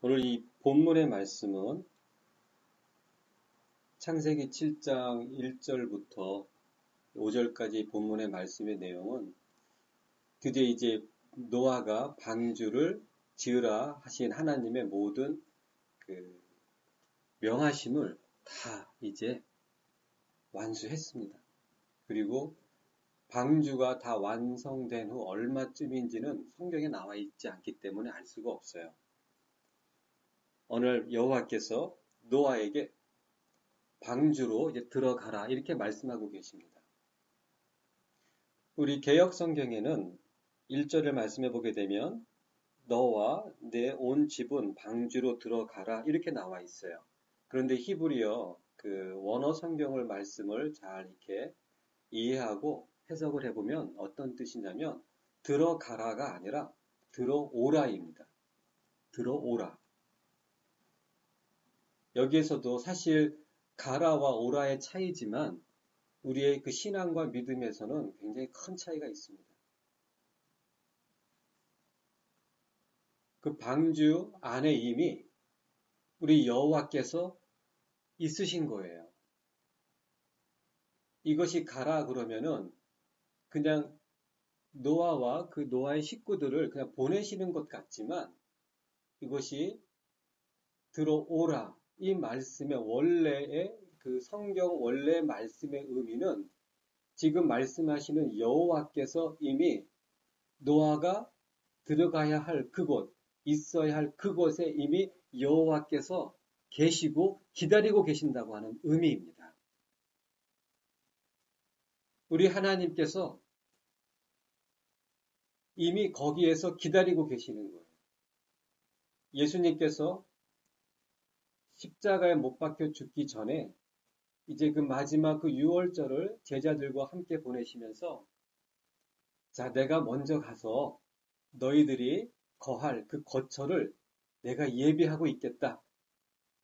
오늘 이 본문의 말씀은 창세기 7장 1절부터 5절까지 본문의 말씀의 내용은 드디어 이제 노아가 방주를 지으라 하신 하나님의 모든 그 명하심을 다 이제 완수했습니다. 그리고 방주가 다 완성된 후 얼마쯤인지는 성경에 나와 있지 않기 때문에 알 수가 없어요. 오늘 여호와께서 노아에게 방주로 이제 들어가라 이렇게 말씀하고 계십니다. 우리 개역 성경에는 1절을 말씀해 보게 되면 너와 내 온 집은 방주로 들어가라 이렇게 나와 있어요. 그런데 히브리어 그 원어 성경을 말씀을 잘 이렇게 이해하고 해석을 해보면 어떤 뜻이냐면 들어가라가 아니라 들어오라입니다. 들어오라. 여기에서도 사실 가라와 오라의 차이지만 우리의 그 신앙과 믿음에서는 굉장히 큰 차이가 있습니다. 그 방주 안에 이미 우리 여호와께서 있으신 거예요. 이것이 가라 그러면은 그냥 노아와 그 노아의 식구들을 그냥 보내시는 것 같지만 이것이 들어오라 이 말씀의 원래의 그 성경 원래 말씀의 의미는 지금 말씀하시는 여호와께서 이미 노아가 들어가야 할 그곳, 있어야 할 그곳에 이미 여호와께서 계시고 기다리고 계신다고 하는 의미입니다. 우리 하나님께서 이미 거기에서 기다리고 계시는 거예요. 예수님께서 십자가에 못 박혀 죽기 전에 이제 그 마지막 그 유월절을 제자들과 함께 보내시면서 자, 내가 먼저 가서 너희들이 거할 그 거처를 내가 예비하고 있겠다.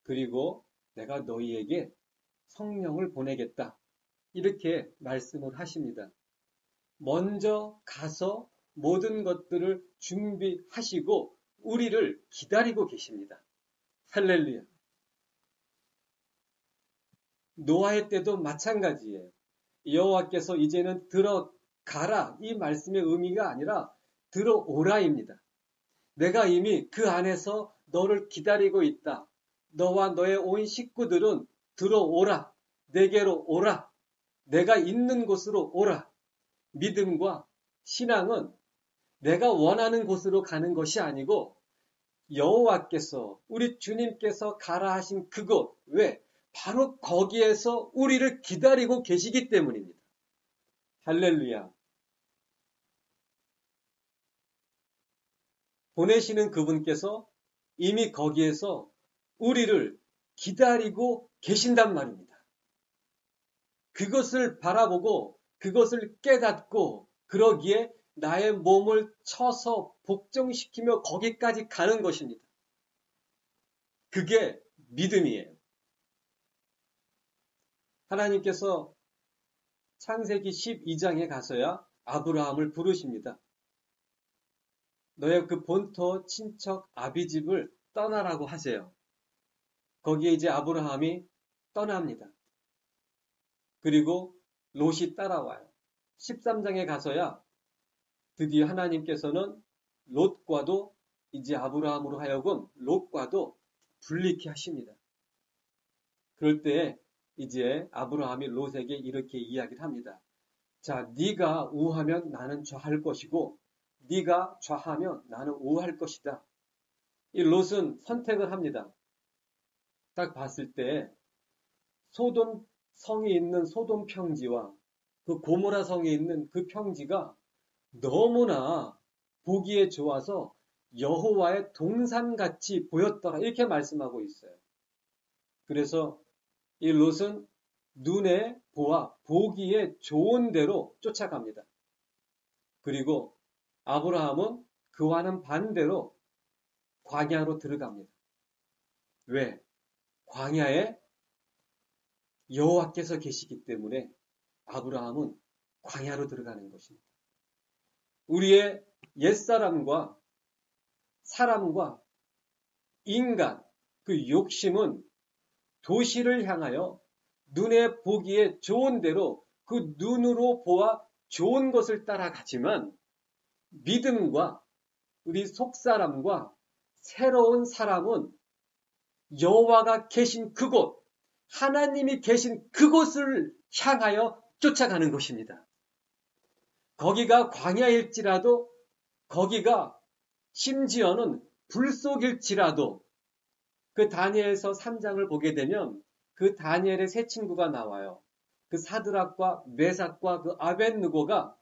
그리고 내가 너희에게 성령을 보내겠다. 이렇게 말씀을 하십니다. 먼저 가서 모든 것들을 준비하시고 우리를 기다리고 계십니다. 할렐루야. 노아의 때도 마찬가지예요. 여호와께서 이제는 들어가라 이 말씀의 의미가 아니라 들어오라입니다. 내가 이미 그 안에서 너를 기다리고 있다. 너와 너의 온 식구들은 들어오라. 내게로 오라. 내가 있는 곳으로 오라. 믿음과 신앙은 내가 원하는 곳으로 가는 것이 아니고 여호와께서 우리 주님께서 가라 하신 그곳 왜? 바로 거기에서 우리를 기다리고 계시기 때문입니다. 할렐루야. 보내시는 그분께서 이미 거기에서 우리를 기다리고 계신단 말입니다. 그것을 바라보고 그것을 깨닫고 그러기에 나의 몸을 쳐서 복종시키며 거기까지 가는 것입니다. 그게 믿음이에요. 하나님께서 창세기 12장에 가서야 아브라함을 부르십니다. 너의 그 본토 친척 아비집을 떠나라고 하세요. 거기에 이제 아브라함이 떠납니다. 그리고 롯이 따라와요. 13장에 가서야 드디어 하나님께서는 롯과도 이제 아브라함으로 하여금 롯과도 분리케 하십니다. 그럴 때 이제 아브라함이 롯에게 이렇게 이야기를 합니다. 자, 네가 우하면 나는 좌할 것이고 네가 좌하면 나는 우할 것이다. 이 롯은 선택을 합니다. 딱 봤을 때 소돔 성이 있는 소돔 평지와 그 고모라 성이 있는 그 평지가 너무나 보기에 좋아서 여호와의 동산같이 보였더라 이렇게 말씀하고 있어요. 그래서 이 롯은 눈에 보아 보기에 좋은 대로 쫓아갑니다. 그리고 아브라함은 그와는 반대로 광야로 들어갑니다. 왜? 광야에 여호와께서 계시기 때문에 아브라함은 광야로 들어가는 것입니다. 우리의 옛사람과 사람과 인간, 그 욕심은 도시를 향하여 눈에 보기에 좋은 대로 그 눈으로 보아 좋은 것을 따라가지만 믿음과 우리 속사람과 새로운 사람은 여호와가 계신 그곳, 하나님이 계신 그곳을 향하여 쫓아가는 것입니다. 거기가 광야일지라도, 거기가 심지어는 불속일지라도, 그 다니엘서 3장을 보게 되면 그 다니엘의 세 친구가 나와요. 그 사드락과 메삭과 그 아벳느고가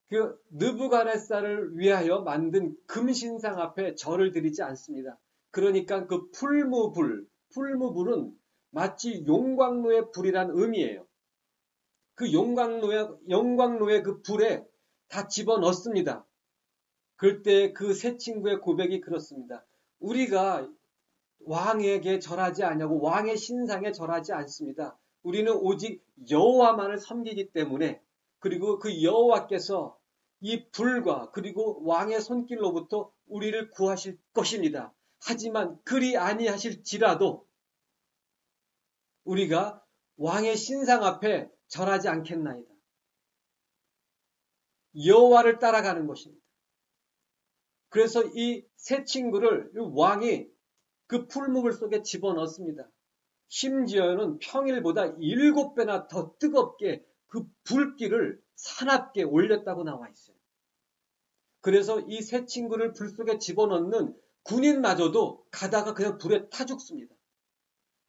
그 느부갓네살을 위하여 만든 금신상 앞에 절을 드리지 않습니다. 그러니까 그 풀무불은 마치 용광로의 불이란 의미예요. 그 용광로의 그 불에 다 집어넣습니다. 그때 그 세 친구의 고백이 그렇습니다. 우리가 왕에게 절하지 않냐고, 왕의 신상에 절하지 않습니다. 우리는 오직 여호와만을 섬기기 때문에, 그리고 그 여호와께서 이 불과 그리고 왕의 손길로부터 우리를 구하실 것입니다. 하지만 그리 아니하실지라도 우리가 왕의 신상 앞에 절하지 않겠나이다. 여호와를 따라가는 것입니다. 그래서 이 세 친구를 왕이 그 풀무불 속에 집어넣습니다. 심지어는 평일보다 7배나 더 뜨겁게 그 불길을 사납게 올렸다고 나와 있어요. 그래서 이 세 친구를 불 속에 집어넣는 군인마저도 가다가 그냥 불에 타 죽습니다.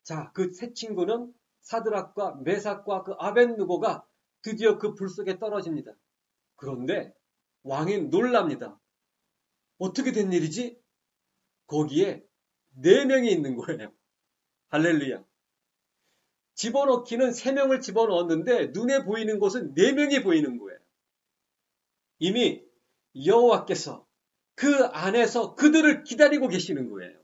자, 그 세 친구는 사드락과 메삭과 그 아벳느고가 드디어 그 불 속에 떨어집니다. 그런데 왕이 놀랍니다. 어떻게 된 일이지? 거기에 4명이 있는 거예요. 할렐루야. 집어넣기는 3명을 집어넣었는데 눈에 보이는 것은 4명이 보이는 거예요. 이미 여호와께서 그 안에서 그들을 기다리고 계시는 거예요.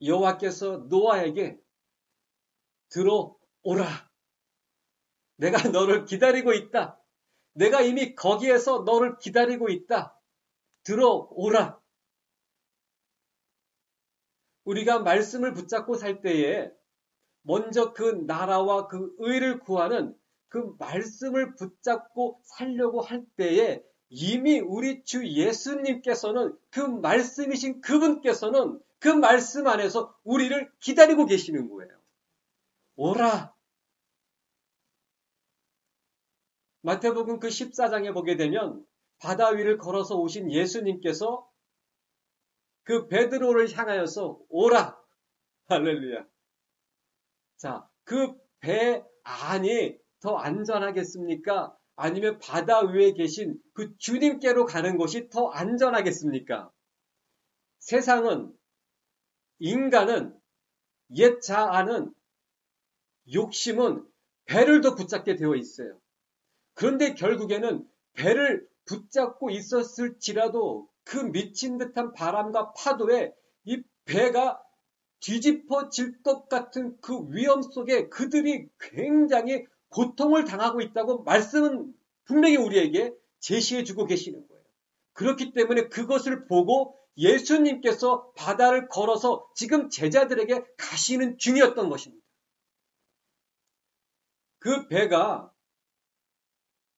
여호와께서 노아에게 들어오라. 내가 너를 기다리고 있다. 내가 이미 거기에서 너를 기다리고 있다. 들어오라. 우리가 말씀을 붙잡고 살 때에 먼저 그 나라와 그 의를 구하는 그 말씀을 붙잡고 살려고 할 때에 이미 우리 주 예수님께서는 그 말씀이신 그분께서는 그 말씀 안에서 우리를 기다리고 계시는 거예요. 오라. 마태복음 그 14장에 보게 되면 바다 위를 걸어서 오신 예수님께서 그 베드로를 향하여서 오라. 할렐루야. 자, 그 배 안이 더 안전하겠습니까? 아니면 바다 위에 계신 그 주님께로 가는 것이 더 안전하겠습니까? 세상은, 인간은, 옛 자아는, 욕심은 배를 더 붙잡게 되어 있어요. 그런데 결국에는 배를 붙잡고 있었을지라도 그 미친 듯한 바람과 파도에 이 배가 뒤집어질 것 같은 그 위험 속에 그들이 굉장히 고통을 당하고 있다고 말씀은 분명히 우리에게 제시해주고 계시는 거예요. 그렇기 때문에 그것을 보고 예수님께서 바다를 걸어서 지금 제자들에게 가시는 중이었던 것입니다. 그 배가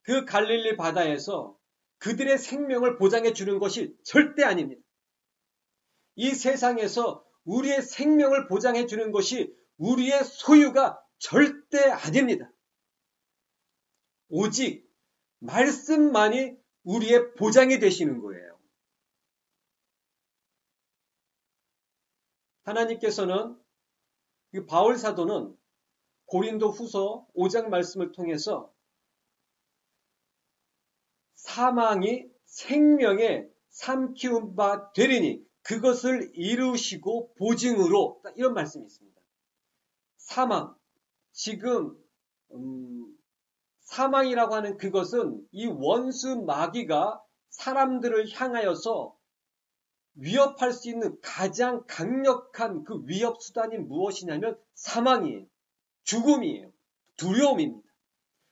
그 갈릴리 바다에서 그들의 생명을 보장해 주는 것이 절대 아닙니다. 이 세상에서 우리의 생명을 보장해 주는 것이 우리의 소유가 절대 아닙니다. 오직 말씀만이 우리의 보장이 되시는 거예요. 하나님께서는 바울 사도는 고린도 후서 5장 말씀을 통해서 사망이 생명의 삼키운 바 되리니 그것을 이루시고 보증으로, 이런 말씀이 있습니다. 사망, 지금 사망이라고 하는 그것은 이 원수 마귀가 사람들을 향하여서 위협할 수 있는 가장 강력한 그 위협 수단이 무엇이냐면 사망이에요. 죽음이에요. 두려움입니다.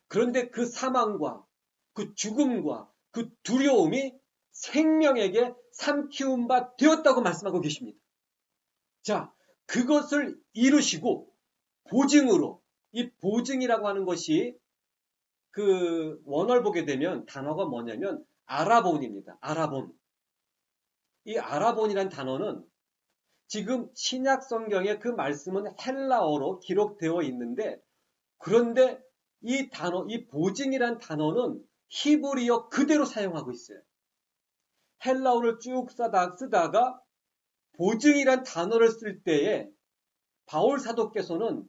그런데 그 사망과 그 죽음과 그 두려움이 생명에게 삼키운 바 되었다고 말씀하고 계십니다. 자, 그것을 이루시고 보증으로, 이 보증이라고 하는 것이 그 원어를 보게 되면 단어가 뭐냐면 아라본입니다. 아라본. 이 아라본이란 단어는 지금 신약 성경에 그 말씀은 헬라어로 기록되어 있는데, 그런데 이 단어, 이 보증이란 단어는 히브리어 그대로 사용하고 있어요. 헬라어를 쭉 쓰다가 보증이란 단어를 쓸 때에 바울 사도께서는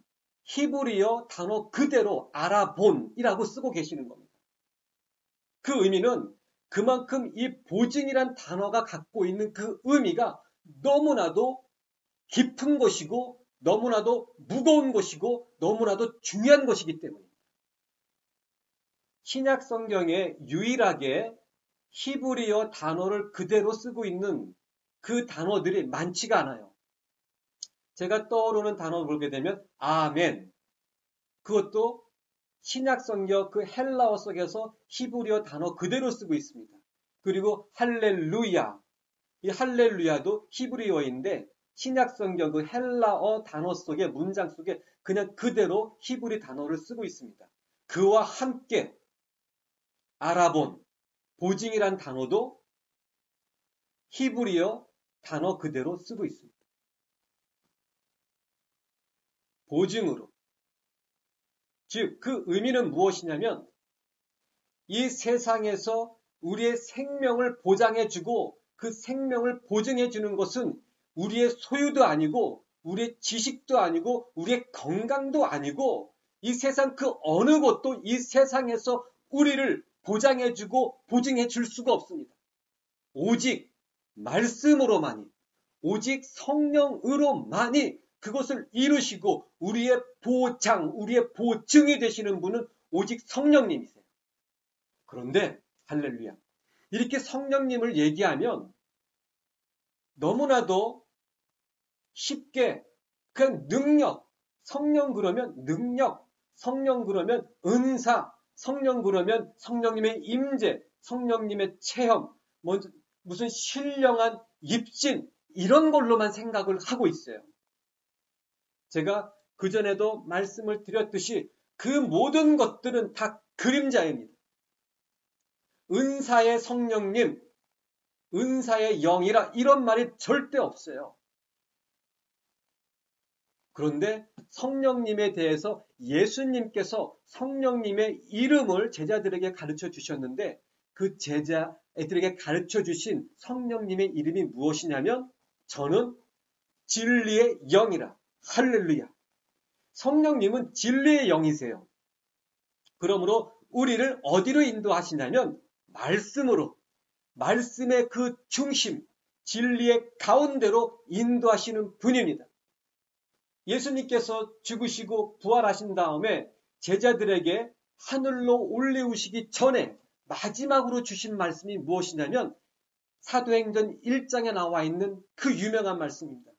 히브리어 단어 그대로 아라본이라고 쓰고 계시는 겁니다. 그 의미는 그만큼 이 보증이란 단어가 갖고 있는 그 의미가 너무나도 깊은 것이고 너무나도 무거운 것이고 너무나도 중요한 것이기 때문입니다. 신약 성경에 유일하게 히브리어 단어를 그대로 쓰고 있는 그 단어들이 많지가 않아요. 제가 떠오르는 단어를 보게 되면 아멘, 그것도 신약 성경 그 헬라어 속에서 히브리어 단어 그대로 쓰고 있습니다. 그리고 할렐루야, 이 할렐루야도 히브리어인데 신약 성경 그 헬라어 단어 속에 문장 속에 그냥 그대로 히브리 단어를 쓰고 있습니다. 그와 함께 아라본, 보증이란 단어도 히브리어 단어 그대로 쓰고 있습니다. 보증으로. 즉, 그 의미는 무엇이냐면 이 세상에서 우리의 생명을 보장해주고 그 생명을 보증해주는 것은 우리의 소유도 아니고 우리의 지식도 아니고 우리의 건강도 아니고 이 세상 그 어느 것도 이 세상에서 우리를 보장해주고 보증해줄 수가 없습니다. 오직 말씀으로만이, 오직 성령으로만이 그것을 이루시고 우리의 보장, 우리의 보증이 되시는 분은 오직 성령님이세요. 그런데 할렐루야, 이렇게 성령님을 얘기하면 너무나도 쉽게 그냥 능력, 성령 그러면 능력, 성령 그러면 은사, 성령 그러면 성령님의 임재, 성령님의 체험, 무슨 신령한 입신, 이런 걸로만 생각을 하고 있어요. 제가 그전에도 말씀을 드렸듯이 그 모든 것들은 다 그림자입니다. 은사의 성령님, 은사의 영이라 이런 말이 절대 없어요. 그런데 성령님에 대해서 예수님께서 성령님의 이름을 제자들에게 가르쳐 주셨는데 그 제자들에게 가르쳐 주신 성령님의 이름이 무엇이냐면 저는 진리의 영이라. 할렐루야. 성령님은 진리의 영이세요. 그러므로 우리를 어디로 인도하시냐면 말씀으로, 말씀의 그 중심, 진리의 가운데로 인도하시는 분입니다. 예수님께서 죽으시고 부활하신 다음에 제자들에게 하늘로 올리우시기 전에 마지막으로 주신 말씀이 무엇이냐면 사도행전 1장에 나와 있는 그 유명한 말씀입니다.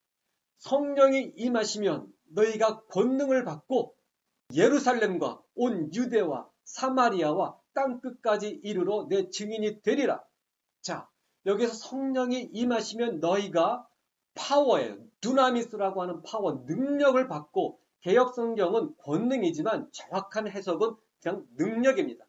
성령이 임하시면 너희가 권능을 받고 예루살렘과 온 유대와 사마리아와 땅끝까지 이르러 내 증인이 되리라. 자, 여기서 성령이 임하시면 너희가 파워예요. 두나미스라고 하는 파워, 능력을 받고 개역성경은 권능이지만 정확한 해석은 그냥 능력입니다.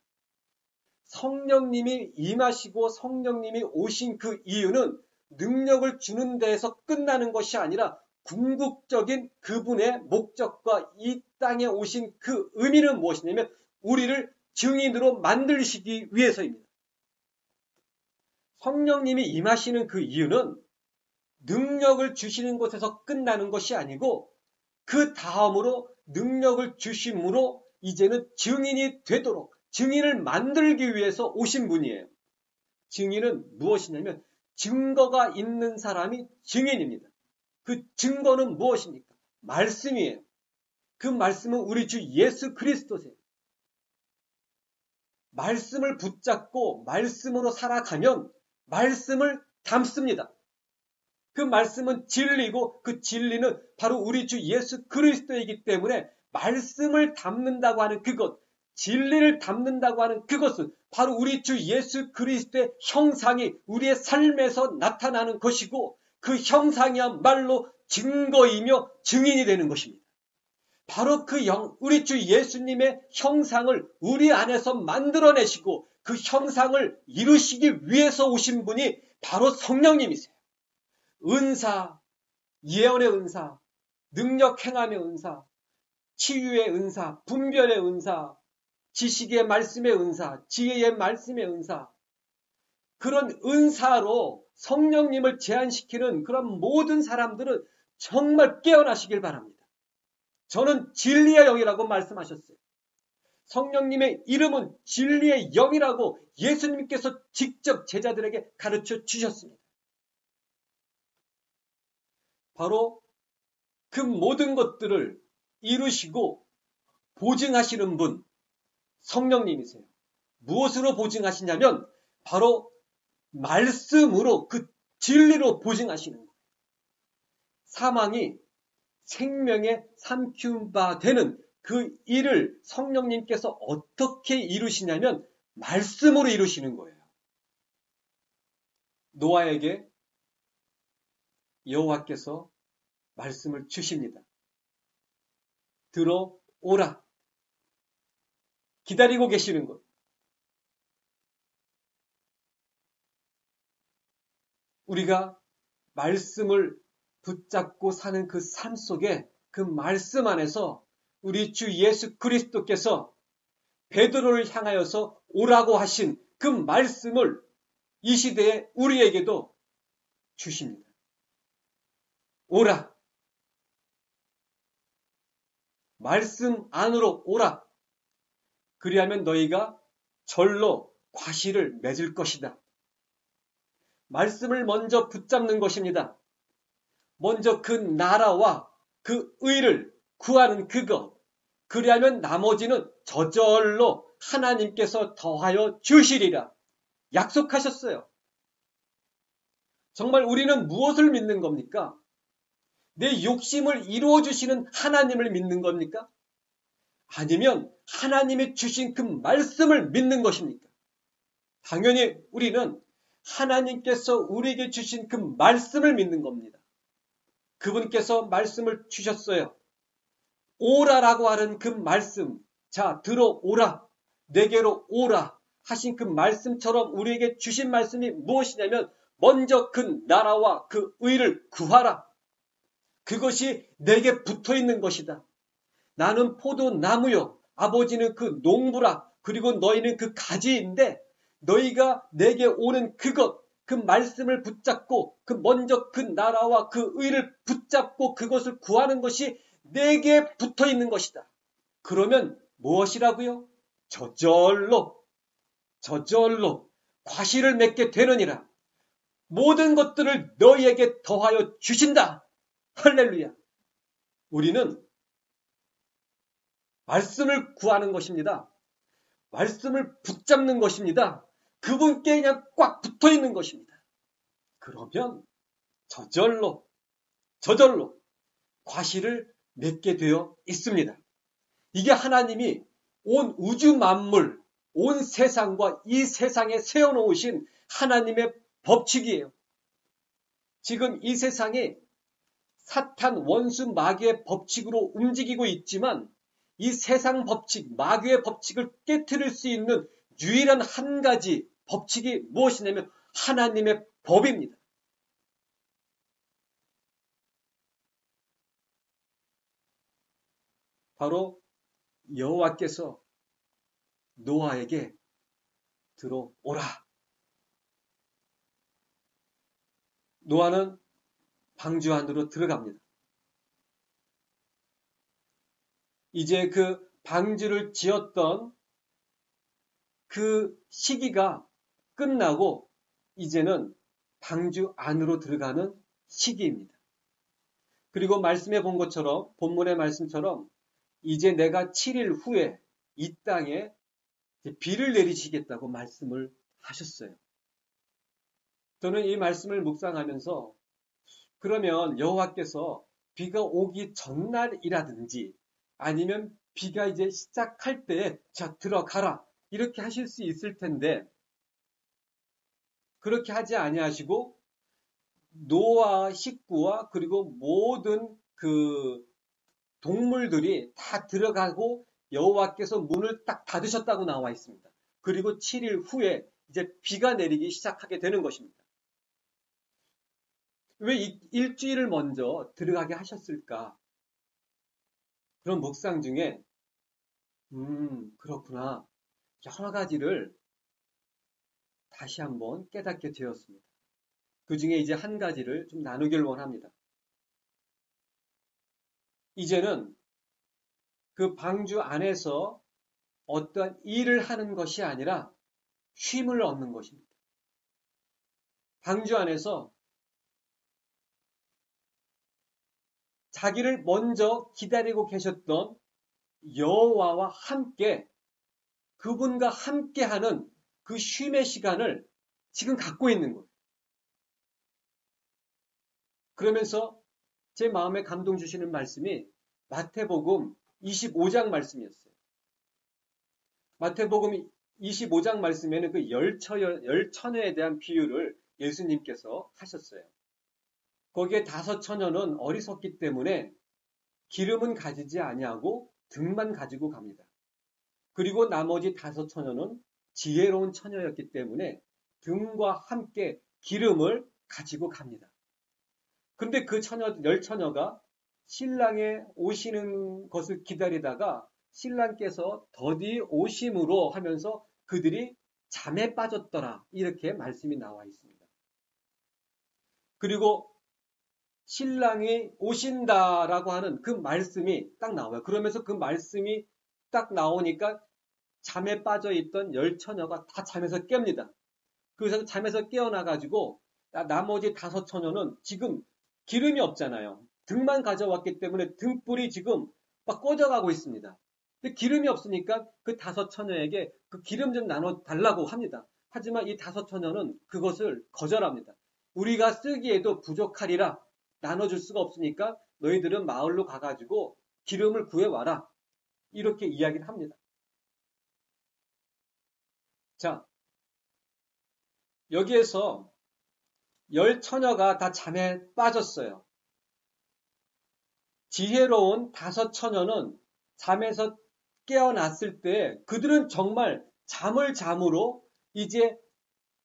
성령님이 임하시고 성령님이 오신 그 이유는 능력을 주는 데에서 끝나는 것이 아니라 궁극적인 그분의 목적과 이 땅에 오신 그 의미는 무엇이냐면 우리를 증인으로 만드시기 위해서입니다. 성령님이 임하시는 그 이유는 능력을 주시는 것에서 끝나는 것이 아니고 그 다음으로 능력을 주심으로 이제는 증인이 되도록 증인을 만들기 위해서 오신 분이에요. 증인은 무엇이냐면 증거가 있는 사람이 증인입니다. 그 증거는 무엇입니까? 말씀이에요. 그 말씀은 우리 주 예수 그리스도세요. 말씀을 붙잡고 말씀으로 살아가면 말씀을 담습니다. 그 말씀은 진리고 그 진리는 바로 우리 주 예수 그리스도이기 때문에 말씀을 담는다고 하는 그것, 진리를 담는다고 하는 그것은 바로 우리 주 예수 그리스도의 형상이 우리의 삶에서 나타나는 것이고 그 형상이야말로 증거이며 증인이 되는 것입니다. 바로 우리 주 예수님의 형상을 우리 안에서 만들어내시고 그 형상을 이루시기 위해서 오신 분이 바로 성령님이세요. 은사, 예언의 은사, 능력 행함의 은사, 치유의 은사, 분별의 은사, 지식의 말씀의 은사, 지혜의 말씀의 은사, 그런 은사로 성령님을 제한시키는 그런 모든 사람들은 정말 깨어나시길 바랍니다. 저는 진리의 영이라고 말씀하셨어요. 성령님의 이름은 진리의 영이라고 예수님께서 직접 제자들에게 가르쳐 주셨습니다. 바로 그 모든 것들을 이루시고 보증하시는 분, 성령님이세요. 무엇으로 보증하시냐면 바로 말씀으로 그 진리로 보증하시는 거예요. 사망이 생명의 삼키운 바 되는 그 일을 성령님께서 어떻게 이루시냐면 말씀으로 이루시는 거예요. 노아에게 여호와께서 말씀을 주십니다. 들어오라. 기다리고 계시는 것. 우리가 말씀을 붙잡고 사는 그 삶 속에 그 말씀 안에서 우리 주 예수 그리스도께서 베드로를 향하여서 오라고 하신 그 말씀을 이 시대에 우리에게도 주십니다. 오라. 말씀 안으로 오라. 그리하면 너희가 절로 과실을 맺을 것이다. 말씀을 먼저 붙잡는 것입니다. 먼저 그 나라와 그 의를 구하는 그것. 그리하면 나머지는 저절로 하나님께서 더하여 주시리라. 약속하셨어요. 정말 우리는 무엇을 믿는 겁니까? 내 욕심을 이루어주시는 하나님을 믿는 겁니까? 아니면 하나님이 주신 그 말씀을 믿는 것입니까? 당연히 우리는 하나님께서 우리에게 주신 그 말씀을 믿는 겁니다. 그분께서 말씀을 주셨어요. 오라라고 하는 그 말씀, 자 들어오라, 내게로 오라 하신 그 말씀처럼 우리에게 주신 말씀이 무엇이냐면 먼저 그 나라와 그 의를 구하라. 그것이 내게 붙어있는 것이다. 나는 포도나무요, 아버지는 그 농부라, 그리고 너희는 그 가지인데 너희가 내게 오는 그것, 그 말씀을 붙잡고 그 먼저 그 나라와 그 의를 붙잡고 그것을 구하는 것이 내게 붙어있는 것이다. 그러면 무엇이라고요? 저절로 과실을 맺게 되느니라. 모든 것들을 너희에게 더하여 주신다. 할렐루야. 우리는 말씀을 구하는 것입니다. 말씀을 붙잡는 것입니다. 그분께 그냥 꽉 붙어 있는 것입니다. 그러면 저절로 과실을 맺게 되어 있습니다. 이게 하나님이 온 우주 만물, 온 세상과 이 세상에 세워놓으신 하나님의 법칙이에요. 지금 이 세상이 사탄 원수 마귀의 법칙으로 움직이고 있지만 이 세상 법칙, 마귀의 법칙을 깨트릴 수 있는 유일한 한 가지 법칙이 무엇이냐면 하나님의 법입니다. 바로 여호와께서 노아에게 들어오라. 노아는 방주 안으로 들어갑니다. 이제 그 방주를 지었던 그 시기가 끝나고 이제는 방주 안으로 들어가는 시기입니다. 그리고 말씀해 본 것처럼 본문의 말씀처럼 이제 내가 7일 후에 이 땅에 비를 내리시겠다고 말씀을 하셨어요. 저는 이 말씀을 묵상하면서 그러면 여호와께서 비가 오기 전날이라든지 아니면 비가 이제 시작할 때 자 들어가라 이렇게 하실 수 있을 텐데 그렇게 하지 아니하시고 노아와 식구와 그리고 모든 그 동물들이 다 들어가고 여호와께서 문을 딱 닫으셨다고 나와 있습니다. 그리고 7일 후에 이제 비가 내리기 시작하게 되는 것입니다. 왜 일주일을 먼저 들어가게 하셨을까? 그런 묵상 중에 그렇구나. 여러 가지를 다시 한번 깨닫게 되었습니다. 그 중에 이제 한 가지를 좀 나누길 원합니다. 이제는 그 방주 안에서 어떠한 일을 하는 것이 아니라 쉼을 얻는 것입니다. 방주 안에서 자기를 먼저 기다리고 계셨던 여호와와 함께 그분과 함께하는 그 쉼의 시간을 지금 갖고 있는 거예요. 그러면서 제 마음에 감동 주시는 말씀이 마태복음 25장 말씀이었어요. 마태복음 25장 말씀에는 그 열처녀에 대한 비유를 예수님께서 하셨어요. 거기에 5처녀는 어리석기 때문에 기름은 가지지 아니하고 등만 가지고 갑니다. 그리고 나머지 5처녀는 지혜로운 처녀였기 때문에 등과 함께 기름을 가지고 갑니다. 근데 그 열처녀가 신랑의 오시는 것을 기다리다가 신랑께서 더디 오심으로 하면서 그들이 잠에 빠졌더라. 이렇게 말씀이 나와 있습니다. 그리고 신랑이 오신다라고 하는 그 말씀이 딱 나와요. 그러면서 그 말씀이 딱 나오니까 잠에 빠져 있던 열처녀가 다 잠에서 깹니다. 그래서 잠에서 깨어나가지고 나머지 5처녀는 지금 기름이 없잖아요. 등만 가져왔기 때문에 등불이 지금 막 꺼져가고 있습니다. 근데 기름이 없으니까 그 5처녀에게 그 기름 좀 나눠 달라고 합니다. 하지만 이 5처녀는 그것을 거절합니다. 우리가 쓰기에도 부족하리라. 나눠줄 수가 없으니까 너희들은 마을로 가가지고 기름을 구해와라. 이렇게 이야기를 합니다. 자, 여기에서 열처녀가 다 잠에 빠졌어요. 지혜로운 5처녀는 잠에서 깨어났을 때 그들은 정말 잠을 잠으로 이제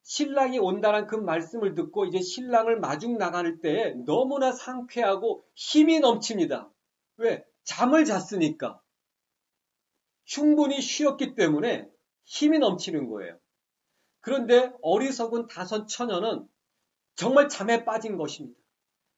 신랑이 온다는 그 말씀을 듣고 이제 신랑을 마중 나갈 때 너무나 상쾌하고 힘이 넘칩니다. 왜? 잠을 잤으니까. 충분히 쉬었기 때문에 힘이 넘치는 거예요. 그런데 어리석은 5처녀는 정말 잠에 빠진 것입니다.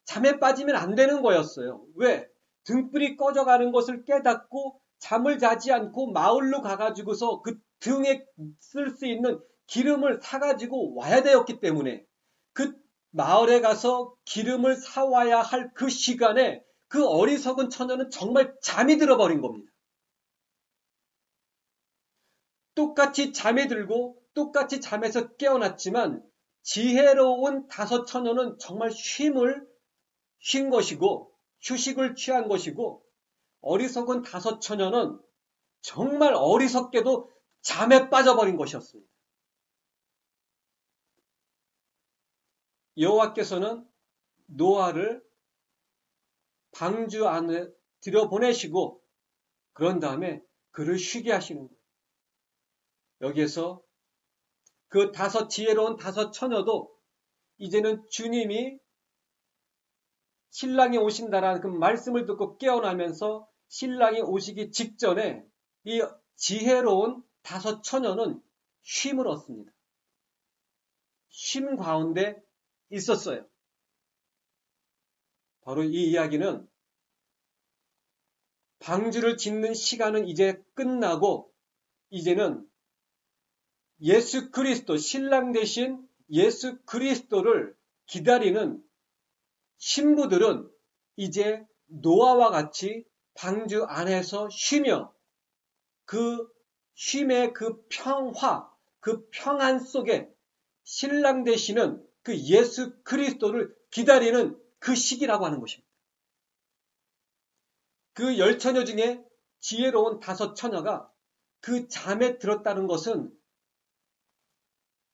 잠에 빠지면 안 되는 거였어요. 왜? 등불이 꺼져가는 것을 깨닫고 잠을 자지 않고 마을로 가가지고서 그 등에 쓸 수 있는 기름을 사가지고 와야 되었기 때문에 그 마을에 가서 기름을 사와야 할 그 시간에 그 어리석은 처녀는 정말 잠이 들어버린 겁니다. 똑같이 잠에 들고 똑같이 잠에서 깨어났지만 지혜로운 5처녀는 정말 쉰 것이고 휴식을 취한 것이고 어리석은 5처녀는 정말 어리석게도 잠에 빠져버린 것이었습니다. 여호와께서는 노아를 방주 안에 들여보내시고 그런 다음에 그를 쉬게 하시는 거예요. 여기에서 그 지혜로운 5처녀도 이제는 주님이 신랑이 오신다라는 그 말씀을 듣고 깨어나면서 신랑이 오시기 직전에 이 지혜로운 5처녀는 쉼을 얻습니다. 쉼 가운데 있었어요. 바로 이 이야기는 방주를 짓는 시간은 이제 끝나고 이제는 예수 그리스도, 신랑 대신 예수 그리스도를 기다리는 신부들은 이제 노아와 같이 방주 안에서 쉬며 그 쉼의 그 평화, 그 평안 속에 신랑 되시는 그 예수 그리스도를 기다리는 그 시기라고 하는 것입니다. 그 10처녀 중에 지혜로운 5처녀가 그 잠에 들었다는 것은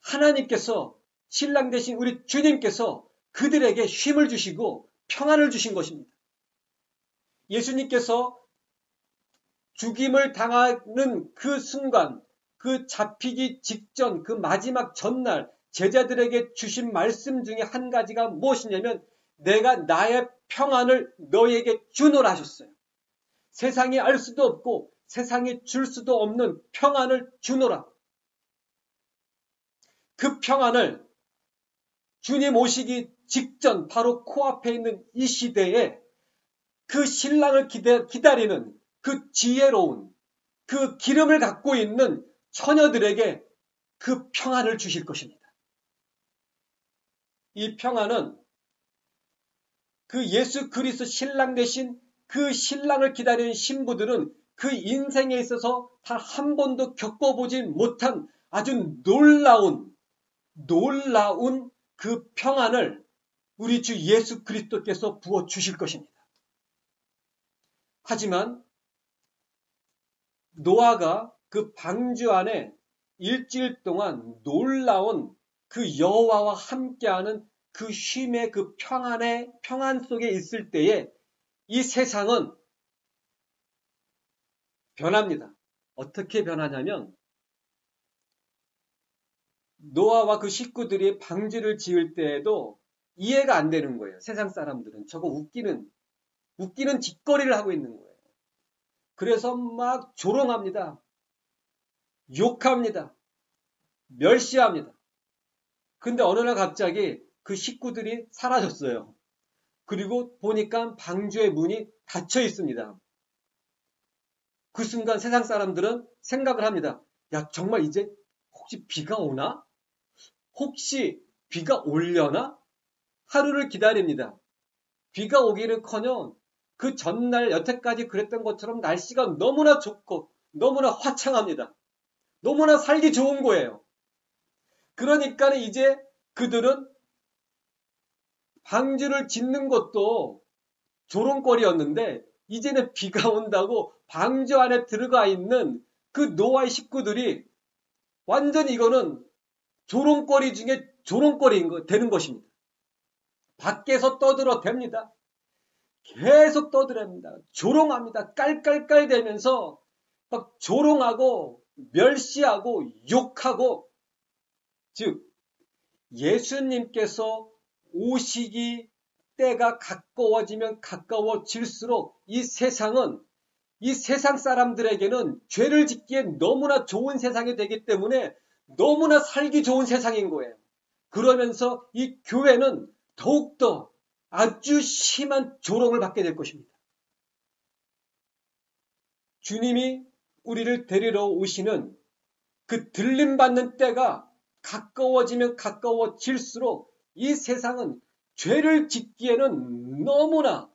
하나님께서 신랑 되신 우리 주님께서 그들에게 쉼을 주시고 평안을 주신 것입니다. 예수님께서 죽임을 당하는 그 순간, 그 잡히기 직전, 그 마지막 전날 제자들에게 주신 말씀 중에 한 가지가 무엇이냐면 내가 나의 평안을 너에게 주노라 하셨어요. 세상이 알 수도 없고 세상이 줄 수도 없는 평안을 주노라. 그 평안을 주님 오시기 직전 바로 코앞에 있는 이 시대에 그 신랑을 기다리는 그 지혜로운 그 기름을 갖고 있는 처녀들에게 그 평안을 주실 것입니다. 이 평안은 그 예수 그리스도 신랑 되신 그 신랑을 기다리는 신부들은 그 인생에 있어서 단 한 번도 겪어보지 못한 아주 놀라운 그 평안을 우리 주 예수 그리스도께서 부어 주실 것입니다. 하지만 노아가 그 방주 안에 일주일 동안 놀라운 그 여호와와 함께하는 그 쉼의 그 평안 속에 있을 때에 이 세상은 변합니다. 어떻게 변하냐면 노아와 그 식구들이 방주를 지을 때에도 이해가 안 되는 거예요. 세상 사람들은 저거 웃기는 짓거리를 하고 있는 거예요. 그래서 막 조롱합니다. 욕합니다. 멸시합니다. 근데 어느 날 갑자기 그 식구들이 사라졌어요. 그리고 보니까 방주의 문이 닫혀 있습니다. 그 순간 세상 사람들은 생각을 합니다. 야, 정말 이제 혹시 비가 오나? 혹시 비가 올려나? 하루를 기다립니다. 비가 오기는커녕 그 전날 여태까지 그랬던 것처럼 날씨가 너무나 좋고 너무나 화창합니다. 너무나 살기 좋은 거예요. 그러니까 이제 그들은 방주를 짓는 것도 조롱거리였는데 이제는 비가 온다고 방주 안에 들어가 있는 그 노아의 식구들이 완전히 이거는 조롱거리 중에 조롱거리인 되는 것입니다. 밖에서 떠들어댑니다. 계속 떠들어댑니다. 조롱합니다. 깔깔깔대면서 막 조롱하고 멸시하고 욕하고 즉 예수님께서 오시기 때가 가까워지면 가까워질수록 이 세상은 이 세상 사람들에게는 죄를 짓기에 너무나 좋은 세상이 되기 때문에 너무나 살기 좋은 세상인 거예요. 그러면서 이 교회는 더욱더 아주 심한 조롱을 받게 될 것입니다. 주님이 우리를 데리러 오시는 그 들림받는 때가 가까워지면 가까워질수록 이 세상은 죄를 짓기에는 너무나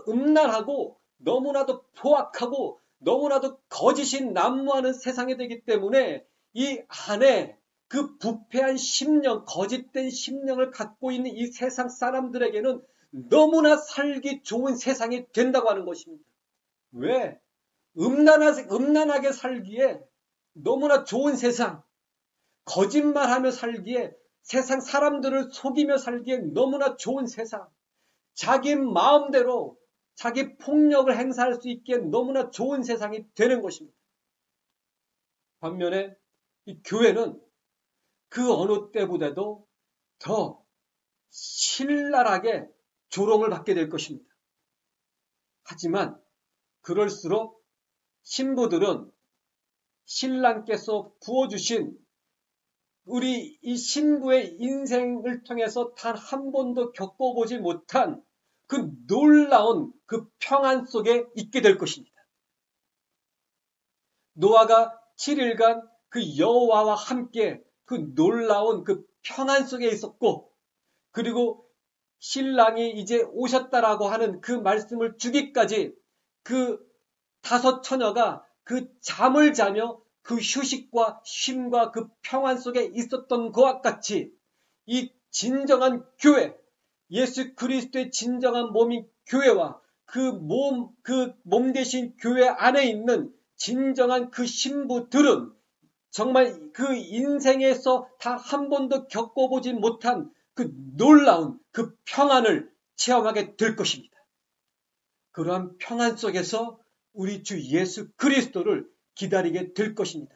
음란하고 너무나도 포악하고 너무나도 거짓이 난무하는 세상이 되기 때문에 이 안에 그 부패한 심령, 거짓된 심령을 갖고 있는 이 세상 사람들에게는 너무나 살기 좋은 세상이 된다고 하는 것입니다. 왜? 음란하게 살기에 너무나 좋은 세상, 거짓말하며 살기에 세상 사람들을 속이며 살기에 너무나 좋은 세상, 자기 마음대로 자기 폭력을 행사할 수 있기에 너무나 좋은 세상이 되는 것입니다. 반면에 이 교회는 그 어느 때보다도 더 신랄하게 조롱을 받게 될 것입니다. 하지만 그럴수록 신부들은 신랑께서 부어주신 우리 이 신부의 인생을 통해서 단 한 번도 겪어보지 못한 그 놀라운 그 평안 속에 있게 될 것입니다. 노아가 7일간 그 여호와와 함께 그 놀라운 그 평안 속에 있었고, 그리고 신랑이 이제 오셨다라고 하는 그 말씀을 주기까지 그 5 처녀가 그 잠을 자며 그 휴식과 쉼과 그 평안 속에 있었던 것과 같이 이 진정한 교회, 예수 그리스도의 진정한 몸인 교회와 그 몸 대신 교회 안에 있는 진정한 그 신부들은 정말 그 인생에서 단 한 번도 겪어보지 못한 그 놀라운 그 평안을 체험하게 될 것입니다. 그러한 평안 속에서 우리 주 예수 그리스도를 기다리게 될 것입니다.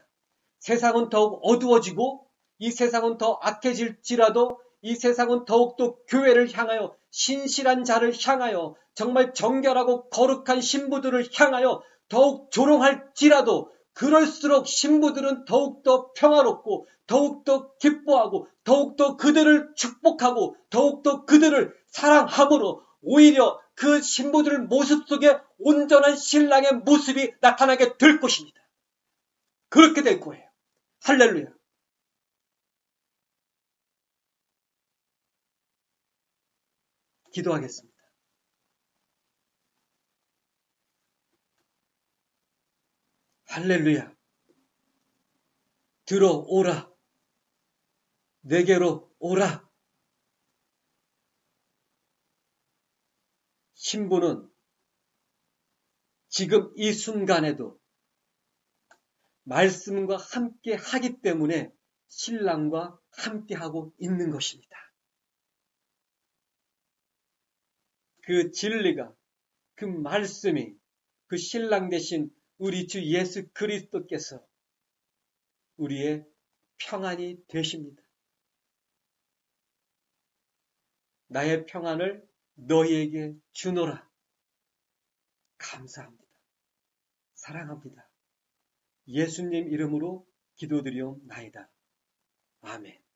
세상은 더욱 어두워지고 이 세상은 더 악해질지라도 이 세상은 더욱더 교회를 향하여 신실한 자를 향하여 정말 정결하고 거룩한 신부들을 향하여 더욱 조롱할지라도 그럴수록 신부들은 더욱더 평화롭고 더욱더 기뻐하고 더욱더 그들을 축복하고 더욱더 그들을 사랑함으로 오히려 그 신부들 모습 속에 온전한 신랑의 모습이 나타나게 될 것입니다. 그렇게 될 거예요. 할렐루야. 기도하겠습니다. 할렐루야. 들어오라. 내게로 오라. 신부는 지금 이 순간에도 말씀과 함께 하기 때문에 신랑과 함께 하고 있는 것입니다. 그 진리가, 그 말씀이, 그 신랑 되신 우리 주 예수 그리스도께서 우리의 평안이 되십니다. 나의 평안을 너희에게 주노라. 감사합니다. 사랑합니다. 예수님 이름으로 기도드리옵나이다. 아멘.